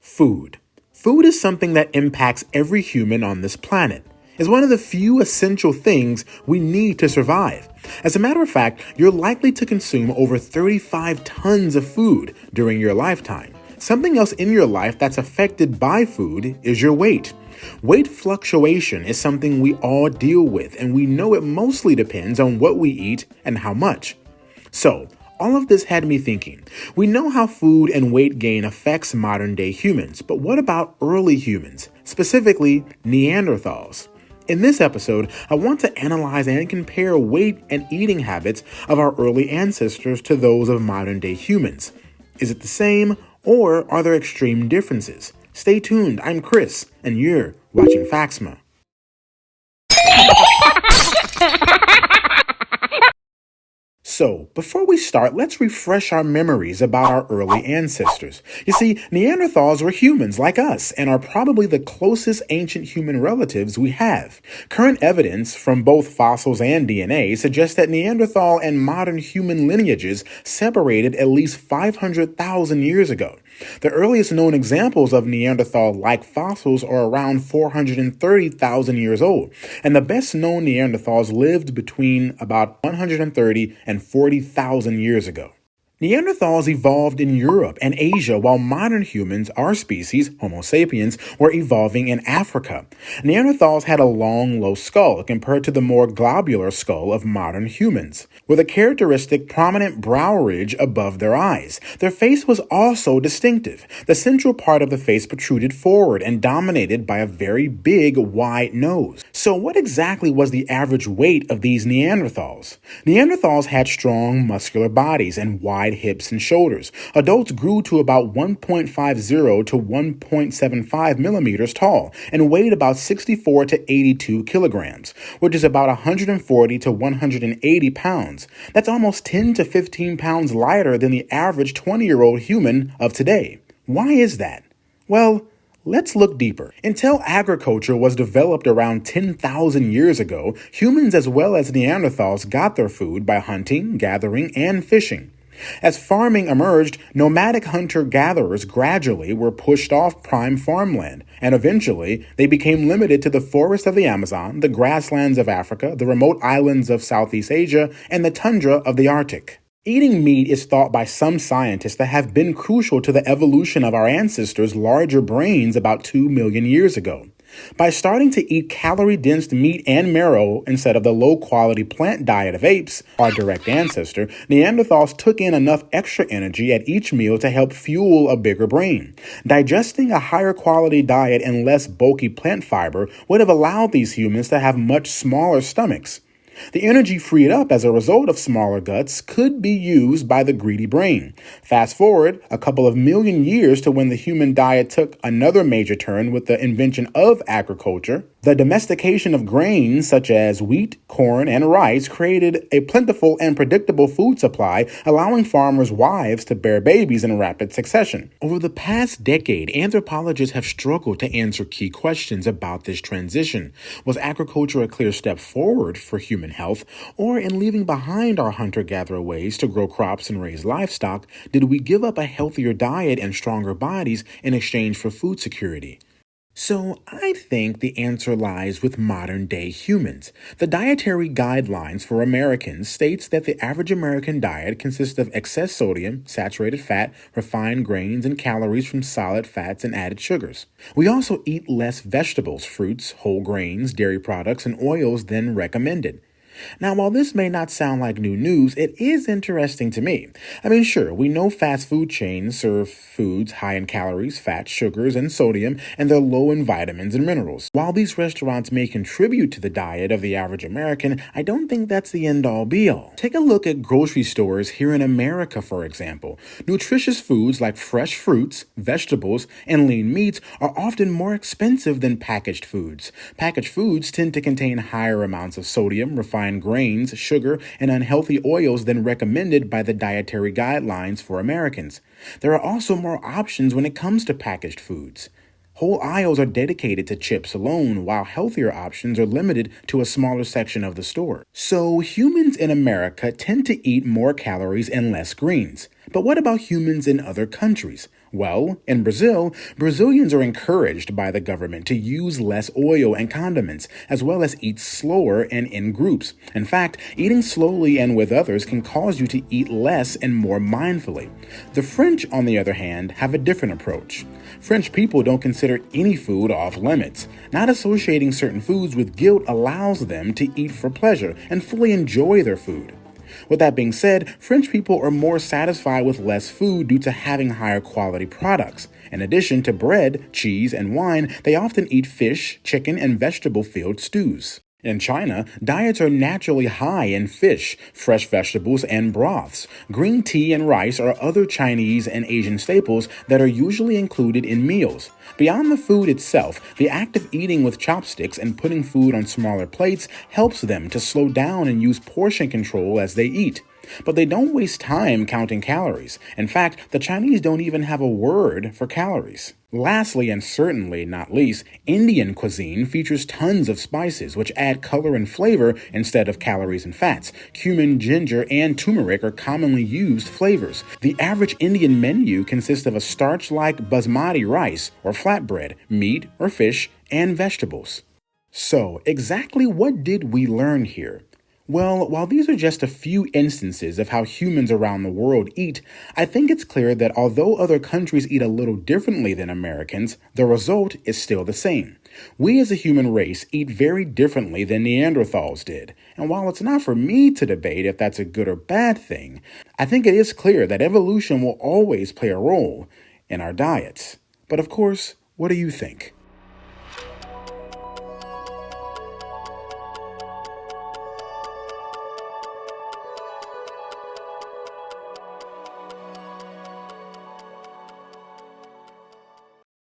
Food. Food is something that impacts every human on this planet. It's one of the few essential things we need to survive. As a matter of fact, you're likely to consume over 35 tons of food during your lifetime. Something else in your life that's affected by food is your weight. Weight fluctuation is something we all deal with, and we know it mostly depends on what we eat and how much. So, all of this had me thinking. We know how food and weight gain affects modern day humans, but what about early humans, specifically Neanderthals? In this episode, I want to analyze and compare weight and eating habits of our early ancestors to those of modern day humans. Is it the same, or are there extreme differences? Stay tuned, I'm Chris, and you're watching Factsma. So, before we start, let's refresh our memories about our early ancestors. You see, Neanderthals were humans like us and are probably the closest ancient human relatives we have. Current evidence from both fossils and DNA suggests that Neanderthal and modern human lineages separated at least 500,000 years ago. The earliest known examples of Neanderthal-like fossils are around 430,000 years old, and the best known Neanderthals lived between about 130 and 40,000 years ago. Neanderthals evolved in Europe and Asia, while modern humans, our species, Homo sapiens, were evolving in Africa. Neanderthals had a long, low skull compared to the more globular skull of modern humans, with a characteristic prominent brow ridge above their eyes. Their face was also distinctive. The central part of the face protruded forward and dominated by a very big, wide nose. So what exactly was the average weight of these Neanderthals? Neanderthals had strong, muscular bodies and wide hips and shoulders. Adults grew to about 1.50 to 1.75 millimeters tall and weighed about 64 to 82 kilograms, which is about 140 to 180 pounds. That's almost 10 to 15 pounds lighter than the average 20-year-old human of today. Why is that? Well, let's look deeper. Until agriculture was developed around 10,000 years ago, humans as well as Neanderthals got their food by hunting, gathering, and fishing. As farming emerged, nomadic hunter-gatherers gradually were pushed off prime farmland, and eventually they became limited to the forests of the Amazon, the grasslands of Africa, the remote islands of Southeast Asia, and the tundra of the Arctic. Eating meat is thought by some scientists to have been crucial to the evolution of our ancestors' larger brains about 2 million years ago. By starting to eat calorie-dense meat and marrow instead of the low-quality plant diet of apes, our direct ancestor, Neanderthals took in enough extra energy at each meal to help fuel a bigger brain. Digesting a higher-quality diet and less bulky plant fiber would have allowed these humans to have much smaller stomachs. The energy freed up as a result of smaller guts could be used by the greedy brain. Fast forward a couple of million years to when the human diet took another major turn with the invention of agriculture. The domestication of grains such as wheat, corn, and rice created a plentiful and predictable food supply, allowing farmers' wives to bear babies in rapid succession. Over the past decade, anthropologists have struggled to answer key questions about this transition. Was agriculture a clear step forward for human health, or in leaving behind our hunter-gatherer ways to grow crops and raise livestock, did we give up a healthier diet and stronger bodies in exchange for food security? So I think the answer lies with modern-day humans. The dietary guidelines for Americans states that the average American diet consists of excess sodium, saturated fat, refined grains, and calories from solid fats and added sugars. We also eat less vegetables, fruits, whole grains, dairy products, and oils than recommended. Now, while this may not sound like new news, it is interesting to me. Sure, we know fast food chains serve foods high in calories, fat, sugars, and sodium, and they're low in vitamins and minerals. While these restaurants may contribute to the diet of the average American, I don't think that's the end-all be-all. Take a look at grocery stores here in America, for example. Nutritious foods like fresh fruits, vegetables, and lean meats are often more expensive than packaged foods. Packaged foods tend to contain higher amounts of sodium, refined grains, sugar, and unhealthy oils than recommended by the dietary guidelines for Americans. There are also more options when it comes to packaged foods. Whole aisles are dedicated to chips alone, while healthier options are limited to a smaller section of the store. So humans in America tend to eat more calories and less greens. But what about humans in other countries? Well, in Brazil, Brazilians are encouraged by the government to use less oil and condiments, as well as eat slower and in groups. In fact, eating slowly and with others can cause you to eat less and more mindfully. The French, on the other hand, have a different approach. French people don't consider any food off limits. Not associating certain foods with guilt allows them to eat for pleasure and fully enjoy their food. With that being said, French people are more satisfied with less food due to having higher quality products. In addition to bread, cheese, and wine, they often eat fish, chicken, and vegetable-filled stews. In China, diets are naturally high in fish, fresh vegetables, and broths. Green tea and rice are other Chinese and Asian staples that are usually included in meals. Beyond the food itself, the act of eating with chopsticks and putting food on smaller plates helps them to slow down and use portion control as they eat. But they don't waste time counting calories. In fact, the Chinese don't even have a word for calories. Lastly, and certainly not least, Indian cuisine features tons of spices which add color and flavor instead of calories and fats. Cumin, ginger, and turmeric are commonly used flavors. The average Indian menu consists of a starch-like basmati rice or flatbread, meat or fish, and vegetables. So, exactly what did we learn here? Well, while these are just a few instances of how humans around the world eat, I think it's clear that although other countries eat a little differently than Americans, the result is still the same. We as a human race eat very differently than Neanderthals did, and while it's not for me to debate if that's a good or bad thing, I think it is clear that evolution will always play a role in our diets. But of course, what do you think?